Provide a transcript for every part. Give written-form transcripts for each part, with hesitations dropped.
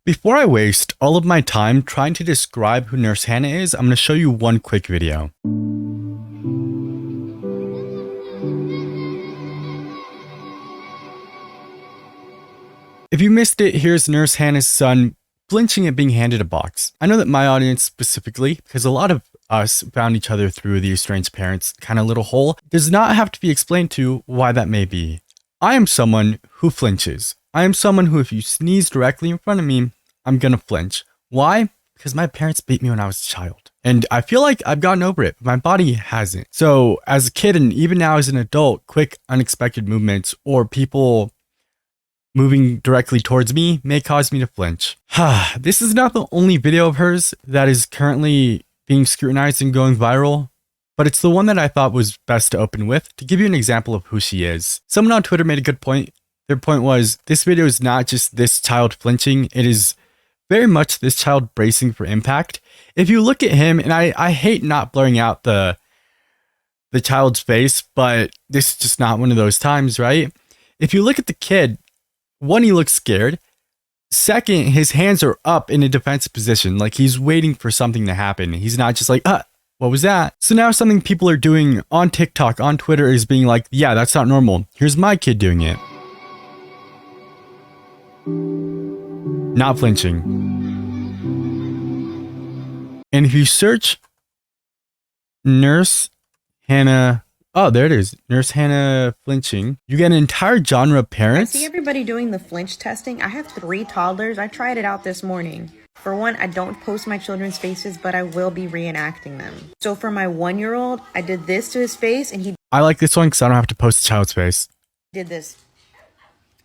Before I waste all of my time trying to describe who Nurse Hannah is, I'm going to show you one quick video. If you missed it, here's Nurse Hannah's son flinching at being handed a box. I know that my audience specifically, because a lot of us found each other through the Estranged parents kind of little hole, does not have to be explained to why that may be. I am someone who flinches. I am someone who, if you sneeze directly in front of me, I'm gonna flinch. Why? Because my parents beat me when I was a child. And I feel like I've gotten over it, but my body hasn't. So as a kid and even now as an adult, quick, unexpected movements or people moving directly towards me may cause me to flinch. This is not the only video of hers that is currently being scrutinized and going viral, but it's the one that I thought was best to open with to give you an example of who she is. Someone on Twitter made a good point. Their point was, this video is not just this child flinching, it is very much this child bracing for impact. If you look at him, and I hate not blurring out the child's face, but this is just not one of those times, right? If you look at the kid, one, he looks scared. Second, his hands are up in a defensive position, like he's waiting for something to happen. He's not just like, what was that? So now something people are doing on TikTok, on Twitter is being like, yeah, that's not normal. Here's my kid doing it. Not flinching. And if you search Nurse Hannah, oh, there it is. Nurse Hannah flinching. You get an entire genre of parents. I see everybody doing the flinch testing. I have 3 toddlers. I tried it out this morning. For one, I don't post my children's faces, but I will be reenacting them. So for my 1-year-old, I did this to his face and he I like this one because I don't have to post the child's face. did this.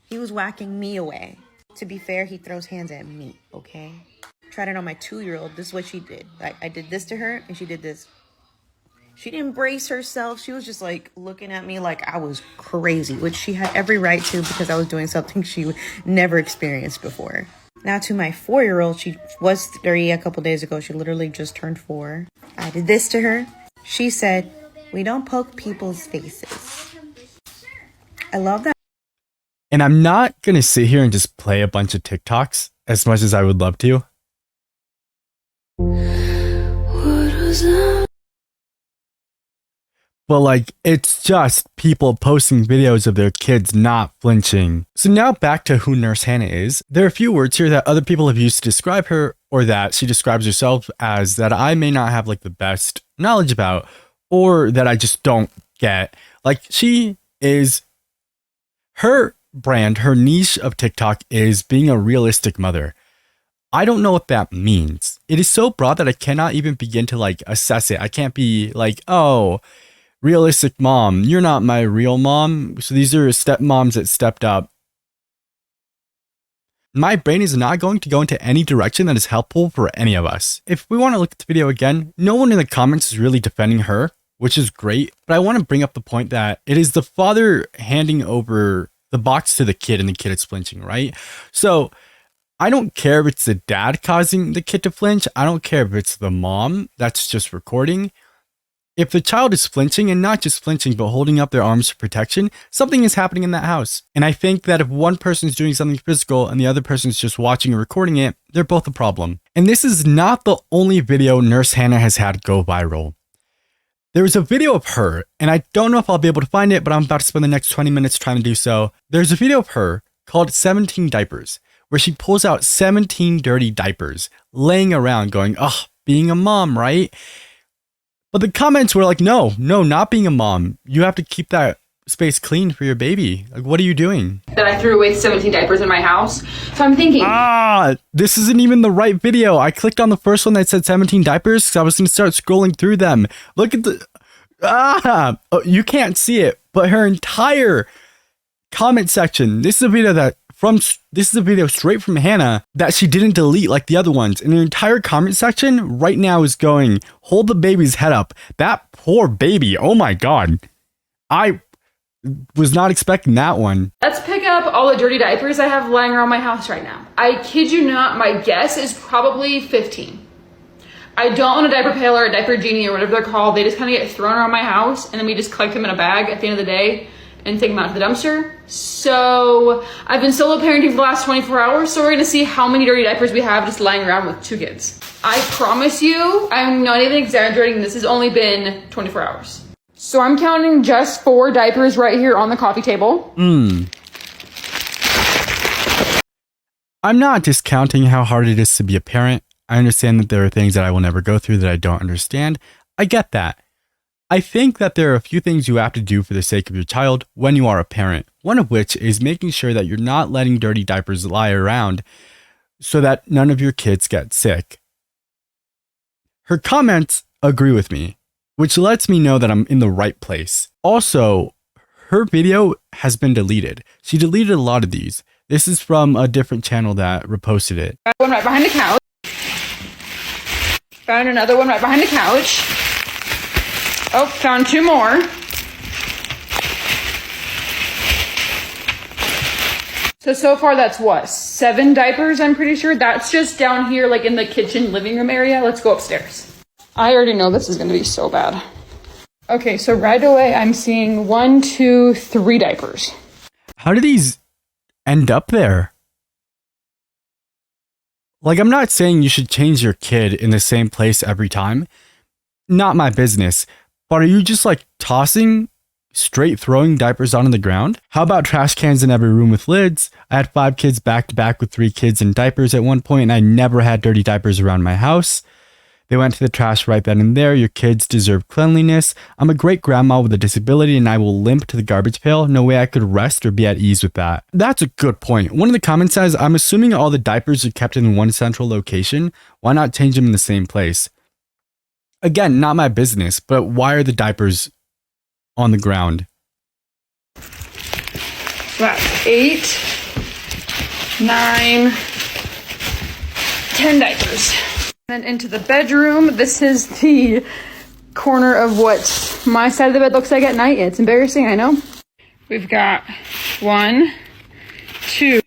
He was whacking me away. To be fair, he throws hands at me, okay? Tried it on my 2-year-old. This is what she did. I did this to her and she did this. She didn't brace herself. She was just like looking at me like I was crazy, which she had every right to because I was doing something she never experienced before. Now to my 4-year-old, she was 3 a couple days ago. She literally just turned 4. I did this to her. She said, "We don't poke people's faces." I love that. And I'm not going to sit here and just play a bunch of TikToks as much as I would love to. But like, it's just people posting videos of their kids not flinching. So now back to who Nurse Hannah is. There are a few words here that other people have used to describe her, or that she describes herself as, that I may not have like the best knowledge about, or that I just don't get. Like, she is, her brand, her niche of TikTok is being a realistic mother. I don't know what that means. It is so broad that I cannot even begin to like assess it. I can't be like, oh, realistic mom, you're not my real mom. So these are stepmoms that stepped up. My brain is not going to go into any direction that is helpful for any of us. If we want to look at the video again, no one in the comments is really defending her, which is great. But I want to bring up the point that it is the father handing over the box to the kid and the kid is flinching, right? So I don't care if it's the dad causing the kid to flinch. I don't care if it's the mom that's just recording. If the child is flinching, and not just flinching, but holding up their arms for protection, something is happening in that house. And I think that if one person is doing something physical and the other person is just watching and recording it, they're both a problem. And this is not the only video Nurse Hannah has had go viral. There was a video of her, and I don't know if I'll be able to find it, but I'm about to spend the next 20 minutes trying to do so. There's a video of her called 17 Diapers, where she pulls out 17 dirty diapers, laying around going, oh, being a mom, right? But the comments were like, no, not being a mom. You have to keep that space clean for your baby. Like, what are you doing? That I threw away 17 diapers in my house. So I'm thinking, this isn't even the right video. I clicked on the first one that said 17 diapers because I was going to start scrolling through them. Look at the, oh, you can't see it, but her entire comment section. This is a video straight from Hannah that she didn't delete like the other ones. And her entire comment section right now is going, hold the baby's head up. That poor baby. Oh my God. I was not expecting that one. let's pick up all the dirty diapers I have lying around my house right now. I kid you not, my guess is probably 15. I don't own a diaper pail or a diaper genie or whatever they're called. They just kind of get thrown around my house and then we just collect them in a bag at the end of the day and take them out to the dumpster. So I've been solo parenting for the last 24 hours. So we're gonna see how many dirty diapers we have just lying around with 2 kids. I promise you, I'm not even exaggerating. This has only been 24 hours. So I'm counting just 4 diapers right here on the coffee table. I'm not discounting how hard it is to be a parent. I understand that there are things that I will never go through that I don't understand. I get that. I think that there are a few things you have to do for the sake of your child when you are a parent. One of which is making sure that you're not letting dirty diapers lie around so that none of your kids get sick. Her comments agree with me, which lets me know that I'm in the right place. Also, her video has been deleted. She deleted a lot of these. This is from a different channel that reposted it. Got one right behind the couch. Found another one right behind the couch. Oh, found 2 more. So far that's what? 7 diapers, I'm pretty sure. That's just down here, like in the kitchen living room area. Let's go upstairs. I already know this is gonna be so bad. Okay, so right away I'm seeing 1, 2, 3 diapers. How do these end up there? Like, I'm not saying you should change your kid in the same place every time. Not my business. But are you just like tossing, straight throwing diapers onto the ground? How about trash cans in every room with lids? I had 5 kids back to back with 3 kids in diapers at one point, and I never had dirty diapers around my house. They went to the trash right then and there. Your kids deserve cleanliness. I'm a great grandma with a disability and I will limp to the garbage pail. No way I could rest or be at ease with that. That's a good point. One of the comments says, I'm assuming all the diapers are kept in one central location. Why not change them in the same place? Again, not my business, but why are the diapers on the ground? So that's 8, 9, 10 diapers. Then into the bedroom. This is the corner of what my side of the bed looks like at night. It's embarrassing, I know. We've got 1, 2,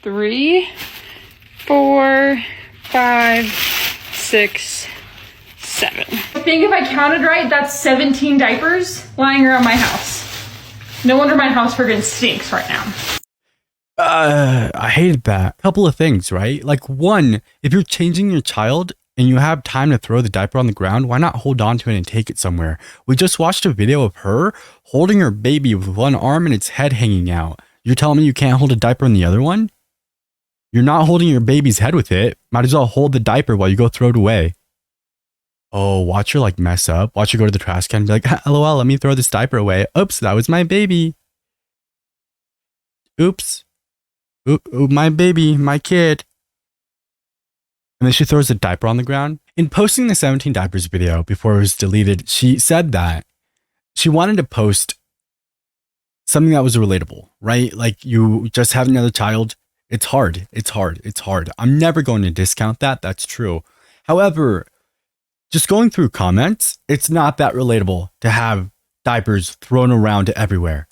3, 4, 5, 6, 7. I think if I counted right, that's 17 diapers lying around my house. No wonder my house friggin' stinks right now. I hated that. Couple of things, right? Like, one, if you're changing your child and you have time to throw the diaper on the ground, why not hold on to it and take it somewhere? We just watched a video of her holding her baby with one arm and its head hanging out. You're telling me you can't hold a diaper in the other one? You're not holding your baby's head with it. Might as well hold the diaper while you go throw it away. Oh, watch her like mess up. Watch her go to the trash can and be like, LOL, let me throw this diaper away. Oops, that was my baby. Oops. Ooh, my baby, my kid. And then she throws a diaper on the ground. In posting the 17 diapers video before it was deleted, she said that she wanted to post something that was relatable, right? Like, you just have another child. It's hard. It's hard. It's hard. I'm never going to discount that. That's true. However, just going through comments, it's not that relatable to have diapers thrown around everywhere.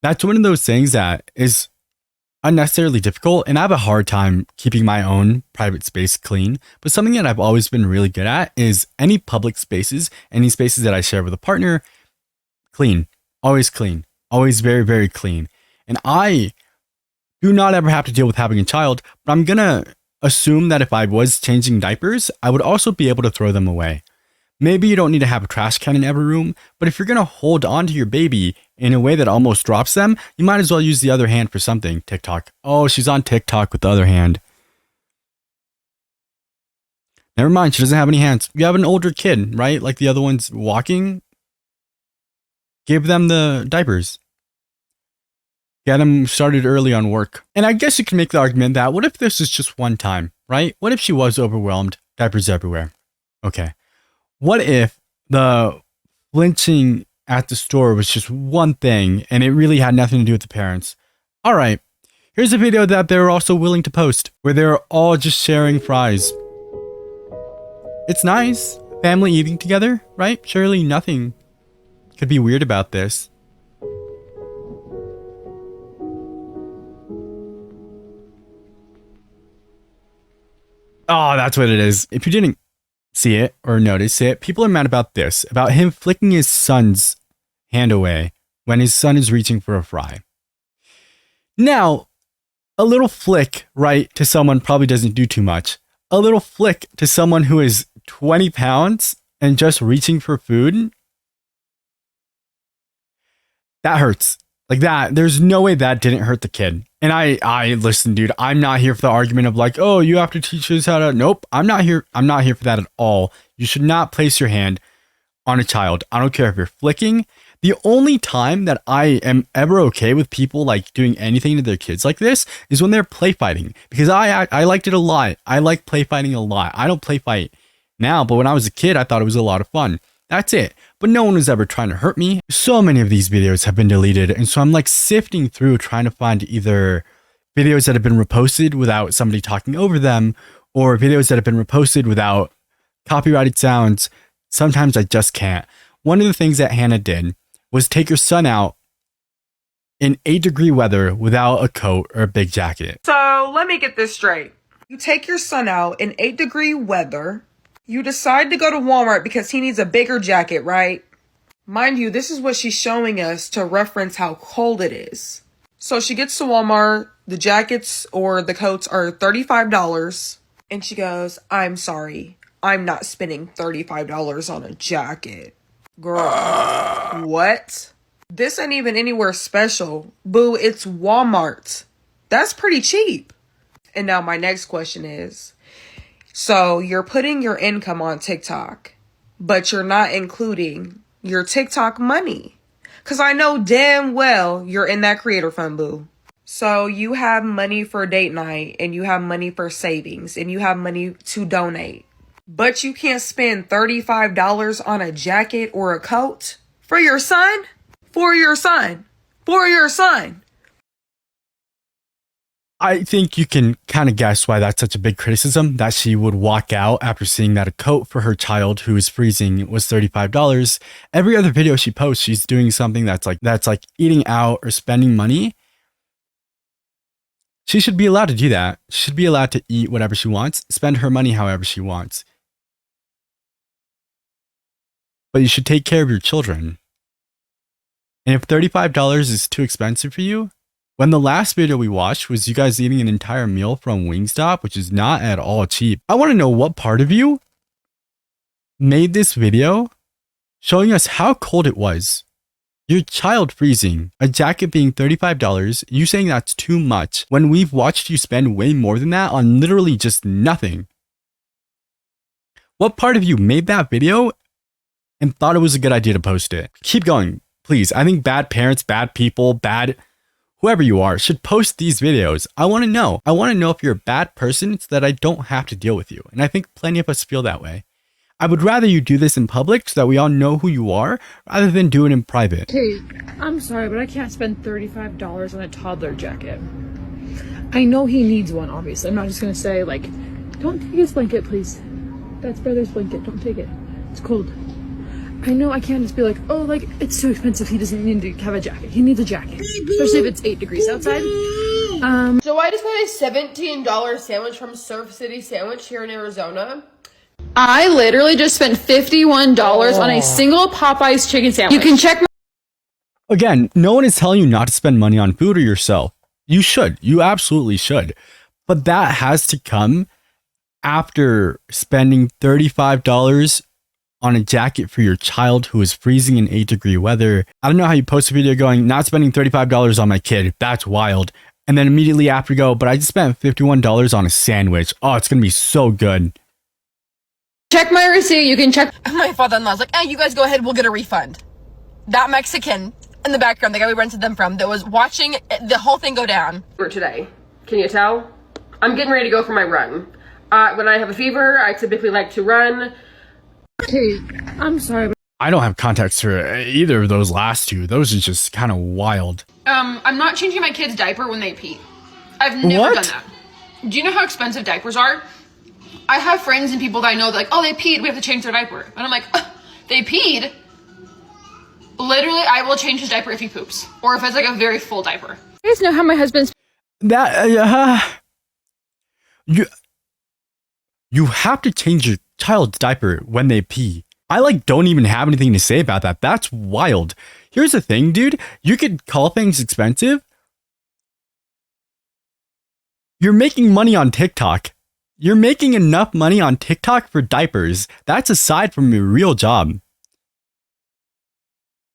That's one of those things that is unnecessarily difficult, and I have a hard time keeping my own private space clean. But something that I've always been really good at is any public spaces, any spaces that I share with a partner, clean. Always clean. Always very, very clean. And I do not ever have to deal with having a child, but I'm going to assume that if I was changing diapers, I would also be able to throw them away. Maybe you don't need to have a trash can in every room, but if you're going to hold on to your baby in a way that almost drops them, you might as well use the other hand for something. TikTok. Oh, she's on TikTok with the other hand. Never mind, she doesn't have any hands. You have an older kid, right? Like the other one's walking. Give them the diapers. Get them started early on work. And I guess you can make the argument that what if this is just one time, right? What if she was overwhelmed? Diapers everywhere. Okay. What if the flinching at the store was just one thing and it really had nothing to do with the parents? All right, here's a video that they're also willing to post where they're all just sharing fries. It's nice. Family eating together, right? Surely nothing could be weird about this. Oh, that's what it is. If you didn't see it or notice it, people are mad about this, about him flicking his son's hand away when his son is reaching for a fry. Now, a little flick, right, to someone probably doesn't do too much. A little flick to someone who is 20 pounds and just reaching for food, that hurts. Like that, there's no way that didn't hurt the kid. And I listen, dude, I'm not here for the argument of like, oh, you have to teach us how to. Nope, I'm not here for that at all. You should not place your hand on a child. I don't care if you're flicking. The only time that I am ever okay with people like doing anything to their kids like this is when they're play fighting, because I liked it a lot. I like play fighting a lot. I don't play fight now, but when I was a kid, I thought it was a lot of fun. That's it. But no one was ever trying to hurt me. So many of these videos have been deleted, and so I'm like sifting through trying to find either videos that have been reposted without somebody talking over them, or videos that have been reposted without copyrighted sounds. Sometimes I just can't. One of the things that Hannah did was take her son out in 8-degree weather without a coat or a big jacket. So let me get this straight. You take your son out in 8-degree weather. You decide to go to Walmart because he needs a bigger jacket, right? Mind you, this is what she's showing us to reference how cold it is. So she gets to Walmart. The jackets or the coats are $35. And she goes, I'm sorry. I'm not spending $35 on a jacket. Girl, what? This ain't even anywhere special. Boo, it's Walmart. That's pretty cheap. And now my next question is, so you're putting your income on TikTok, but you're not including your TikTok money. Because I know damn well you're in that creator fund, boo. So you have money for date night, and you have money for savings, and you have money to donate. But you can't spend $35 on a jacket or a coat for your son? For your son. For your son. I think you can kind of guess why that's such a big criticism, that she would walk out after seeing that a coat for her child who is freezing was $35. Every other video she posts, she's doing something that's like eating out or spending money. She should be allowed to do that. She should be allowed to eat whatever she wants, spend her money however she wants. But you should take care of your children. And if $35 is too expensive for you, when the last video we watched was you guys eating an entire meal from Wingstop, which is not at all cheap. I want to know what part of you made this video showing us how cold it was. Your child freezing, a jacket being $35, you saying that's too much when we've watched you spend way more than that on literally just nothing. What part of you made that video and thought it was a good idea to post it? Keep going, please. I think bad parents, bad people, whoever you are should post these videos. I want to know. I want to know if you're a bad person so that I don't have to deal with you. And I think plenty of us feel that way. I would rather you do this in public so that we all know who you are rather than do it in private. Hey, I'm sorry, but I can't spend $35 on a toddler jacket. I know he needs one, obviously. I'm not just gonna say, like, don't take his blanket, please. That's brother's blanket. Don't take it. It's cold. I know I can't just be like, oh, like, it's too expensive. He doesn't need to have a jacket. He needs a jacket, especially if it's 8 degrees outside. So I just got a $17 sandwich from Surf City Sandwich here in Arizona. I literally just spent $51 on a single Popeyes chicken sandwich. You can check my Again, no one is telling you not to spend money on food or yourself. You should. You absolutely should. But that has to come after spending $35 on a jacket for your child who is freezing in 8-degree weather. I don't know how you post a video going, not spending $35 on my kid. That's wild. And then immediately after go, but I just spent $51 on a sandwich. Oh, it's going to be so good. check my receipt. You can check. My father-in-law's like, hey, you guys go ahead, we'll get a refund. That Mexican in the background, the guy we rented them from, that was watching the whole thing go down. For today, can you tell? I'm getting ready to go for my run. When I have a fever, I typically like to run. Hey, I'm sorry, but I don't have context for either of those last two. Those are just kind of wild. I'm not changing my kid's diaper when they pee. I've never done that. Do you know how expensive diapers are? I have friends and people that I know that like, oh, they peed, we have to change their diaper. And I'm like, they peed? Literally, I will change his diaper if he poops. Or if it's like a very full diaper. you guys know how my husband's That, you have to change your child's diaper when they pee. I don't even have anything to say about that. That's wild. Here's the thing, dude. You could call things expensive. You're making money on TikTok. You're making enough money on TikTok for diapers. That's aside from your real job.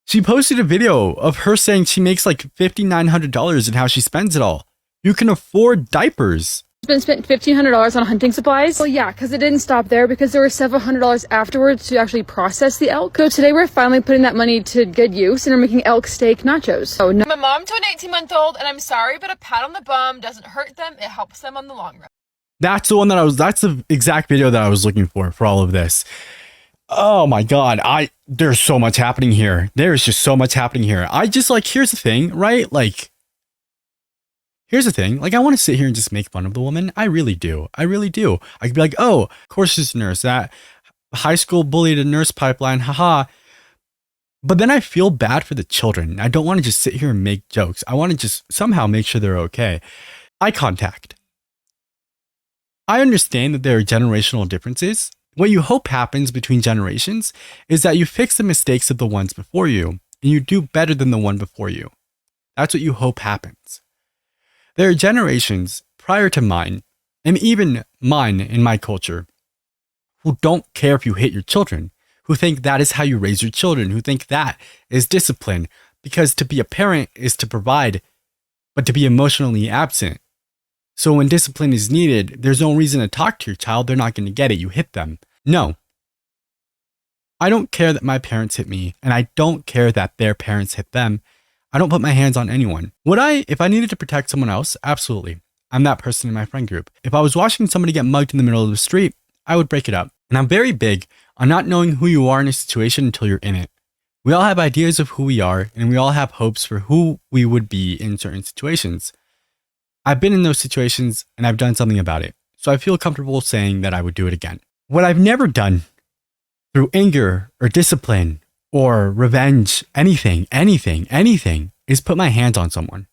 She posted a video of her saying she makes like $5,900 and how she spends it all. You can afford diapers. Spent $1,500 on hunting supplies. Well, yeah, because it didn't stop there because there were several $100s afterwards to actually process the elk. So today we're finally putting that money to good use and we're making elk steak nachos. Oh, no. I'm a mom to an 18-month-old, and I'm sorry, but a pat on the bum doesn't hurt them. It helps them on the long run. That's the one that's the exact video that I was looking for all of this. Oh my God. There's so much happening here. There's just so much happening here. Here's the thing, right? Like, here's the thing. Like, I want to sit here and just make fun of the woman. I really do. I really do. I could be like, oh, of course she's a nurse. That high school bullied a nurse pipeline. Haha. But then I feel bad for the children. I don't want to just sit here and make jokes. I want to just somehow make sure they're okay. Eye contact. I understand that there are generational differences. What you hope happens between generations is that you fix the mistakes of the ones before you and you do better than the one before you. That's what you hope happens. There are generations prior to mine, and even mine in my culture, who don't care if you hit your children, who think that is how you raise your children, who think that is discipline, because to be a parent is to provide, but to be emotionally absent. So when discipline is needed, there's no reason to talk to your child. They're not going to get it. You hit them. No. I don't care that my parents hit me, and I don't care that their parents hit them. I don't put my hands on anyone. Would I, if I needed to protect someone else? Absolutely. I'm that person in my friend group. If I was watching somebody get mugged in the middle of the street, I would break it up. And I'm very big on not knowing who you are in a situation until you're in it. We all have ideas of who we are, and we all have hopes for who we would be in certain situations. I've been in those situations and I've done something about it, so I feel comfortable saying that I would do it again. What I've never done through anger or discipline or revenge, anything, is put my hands on someone.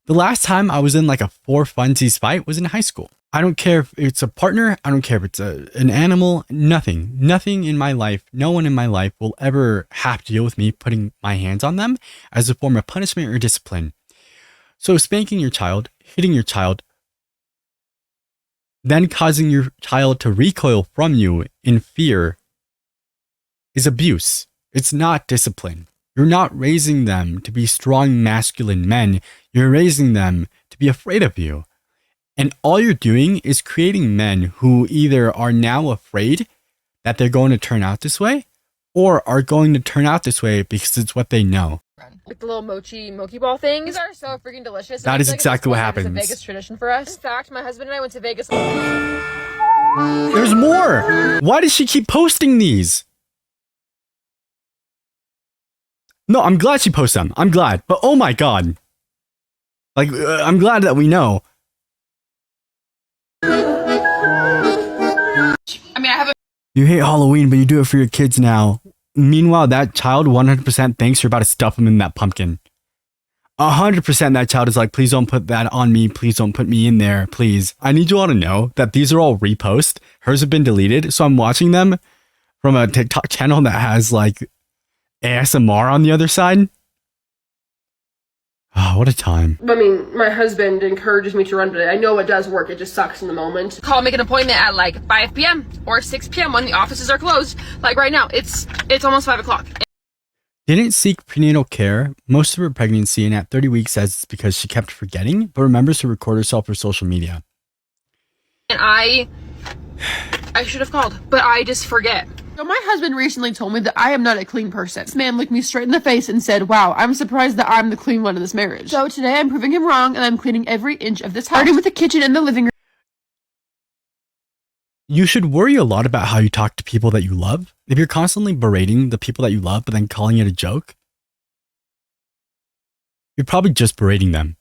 The last time I was in like a for funsies fight was in high school. I don't care if it's a partner, I don't care if it's an animal, nothing in my life, no one in my life will ever have to deal with me putting my hands on them as a form of punishment or discipline. So spanking your child, hitting your child, then causing your child to recoil from you in fear is abuse. It's not discipline. You're not raising them to be strong, masculine men. You're raising them to be afraid of you. And all you're doing is creating men who either are now afraid that they're going to turn out this way or are going to turn out this way because it's what they know. Like the little mochi ball things. These are so freaking delicious. That is exactly what happens. It's a Vegas tradition for us. In fact, my husband and I went to Vegas. There's more. Why does she keep posting these? No, I'm glad she posts them. I'm glad. But oh my God. Like, I'm glad that we know. I mean, I have a You hate Halloween, but you do it for your kids now. Meanwhile, that child 100% thinks you're about to stuff them in that pumpkin. 100% that child is like, please don't put that on me. Please don't put me in there. Please. I need you all to know that these are all reposts. Hers have been deleted. So I'm watching them from a TikTok channel that has like ASMR on the other side. Oh, what a time. I mean, my husband encourages me to run, but I know it does work. It just sucks in the moment. call, make an appointment at like 5 p.m. or 6 p.m. when the offices are closed. Like right now, it's almost 5 o'clock. Didn't seek prenatal care most of her pregnancy, and at 30 weeks says it's because she kept forgetting, but remembers to record herself for social media. And I should have called, but I just forget. So my husband recently told me that I am not a clean person. This man looked me straight in the face and said, wow, I'm surprised that I'm the clean one in this marriage. So today I'm proving him wrong and I'm cleaning every inch of this house, starting with the kitchen and the living room. You should worry a lot about how you talk to people that you love. If you're constantly berating the people that you love, but then calling it a joke, you're probably just berating them.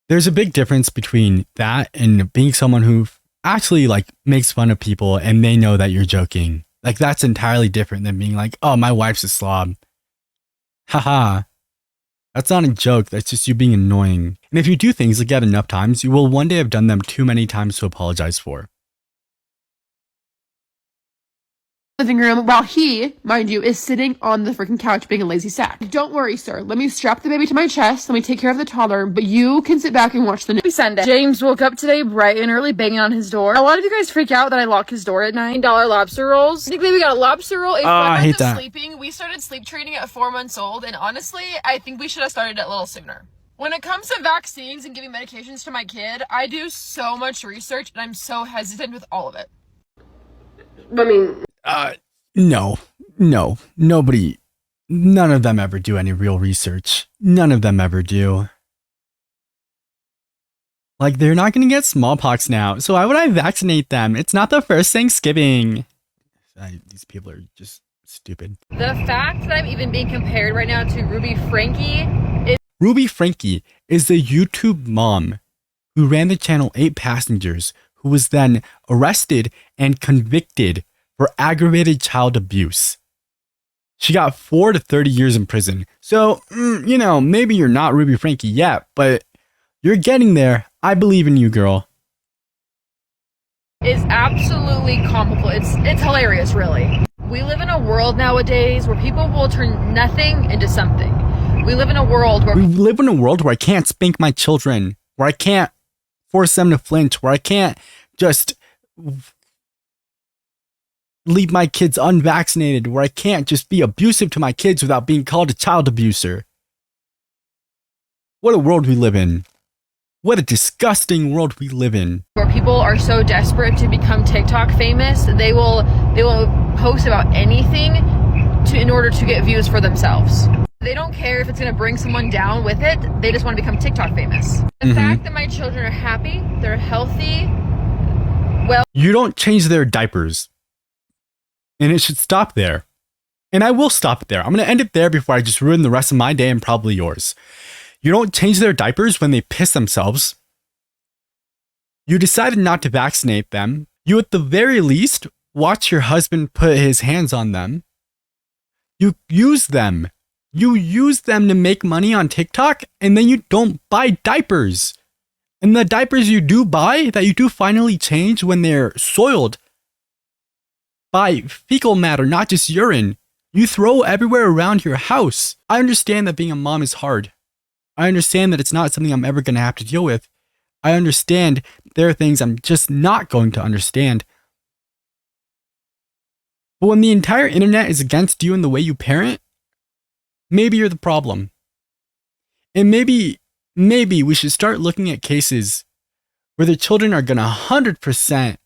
There's a big difference between that and being someone who actually like makes fun of people and they know that you're joking. Like that's entirely different than being like, oh, my wife's a slob. Haha. That's not a joke. That's just you being annoying. And if you do things like that enough times, you will one day have done them too many times to apologize for. living room while he, mind you, is sitting on the freaking couch being a lazy sack. Don't worry, sir. Let me strap the baby to my chest. Let me take care of the toddler, but you can sit back and watch the news. Sunday. James woke up today bright and early banging on his door. A lot of you guys freak out that I lock his door at night. $9 lobster rolls. Technically, we got a lobster roll. I hate that. Sleeping, we started sleep training at 4 months old, and honestly, I think we should have started it a little sooner. When it comes to vaccines and giving medications to my kid, I do so much research, and I'm so hesitant with all of it. I mean, No, nobody, none of them ever do any real research. None of them ever do. Like, they're not going to get smallpox now, so why would I vaccinate them? It's not the first Thanksgiving. These people are just stupid. The fact that I'm even being compared right now to Ruby Frankie is... Ruby Frankie is the YouTube mom who ran the channel 8 Passengers, who was then arrested and convicted for aggravated child abuse. She got 4 to 30 years in prison. So, maybe you're not Ruby Frankie yet, but you're getting there. I believe in you, girl. is absolutely comical. It's hilarious, really. We live in a world nowadays where people will turn nothing into something. We live in a world where I can't spank my children, where I can't force them to flinch, where I can't just leave my kids unvaccinated, where I can't just be abusive to my kids without being called a child abuser. What a world we live in. What a disgusting world we live in. where people are so desperate to become TikTok famous, they will post about anything in order to get views for themselves. They don't care if it's going to bring someone down with it. They just want to become TikTok famous. The fact that my children are happy, they're healthy, well... You don't change their diapers. And it should stop there. And I will stop it there. I'm going to end it there before I just ruin the rest of my day and probably yours. You don't change their diapers when they piss themselves. You decided not to vaccinate them. You at the very least watch your husband put his hands on them. You use them. You use them to make money on TikTok, and then you don't buy diapers. And the diapers you do buy, that you do finally change when they're soiled by fecal matter, not just urine, you throw everywhere around your house. I understand that being a mom is hard. I understand that it's not something I'm ever going to have to deal with. I understand there are things I'm just not going to understand. But when the entire internet is against you and the way you parent, maybe you're the problem. And maybe we should start looking at cases where the children are going to 100%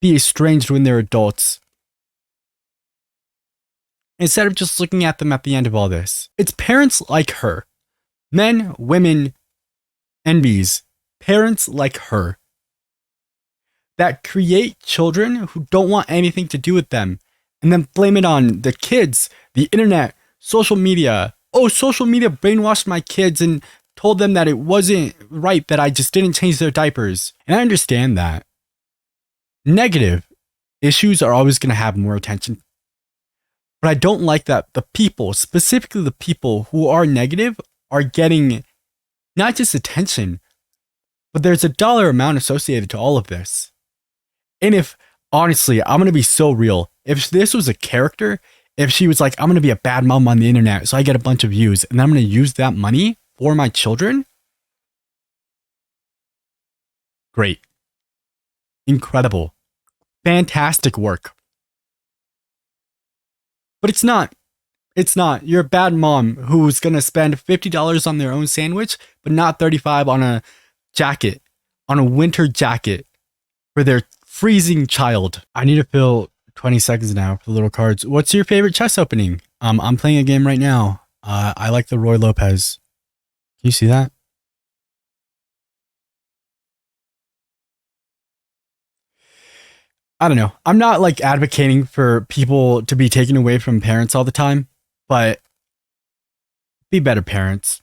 be estranged when they're adults, instead of just looking at them at the end of all this. It's parents like her. Men, women, and bees. Parents like her. That create children who don't want anything to do with them, and then blame it on the kids, the internet, social media. Oh, social media brainwashed my kids and told them that it wasn't right that I just didn't change their diapers. And I understand that. Negative issues are always going to have more attention. But I don't like that the people, specifically the people who are negative, are getting not just attention, but there's a dollar amount associated to all of this. And if, honestly, I'm going to be so real, if this was a character, if she was like, I'm going to be a bad mom on the internet, so I get a bunch of views, and I'm going to use that money for my children, great. Incredible. Fantastic work. But it's not. It's not. You're a bad mom who's going to spend $50 on their own sandwich, but not $35 on a jacket, on a winter jacket for their freezing child. I need to fill 20 seconds now for the little cards. What's your favorite chess opening? I'm playing a game right now. I like the Roy Lopez. Can you see that? I don't know. I'm not like advocating for people to be taken away from parents all the time, but be better parents.